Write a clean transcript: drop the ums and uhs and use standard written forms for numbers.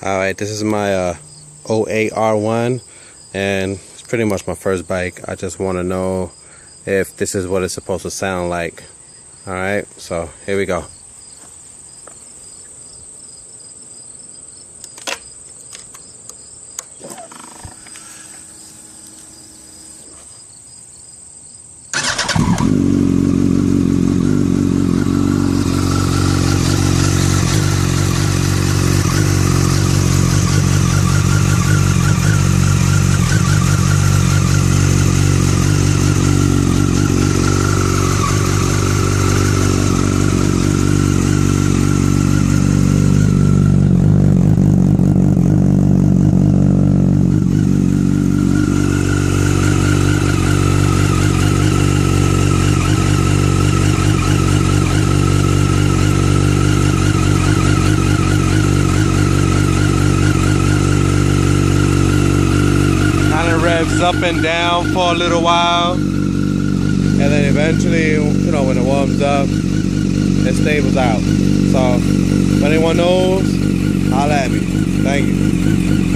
Alright, this is my 08 R1, and it's pretty much my first bike. I just want to know if this is what it's supposed to sound like. Alright, so here we go. Revs up and down for a little while, and then eventually, you know, when it warms up, it stables out. So if anyone knows, holla at me. Thank you.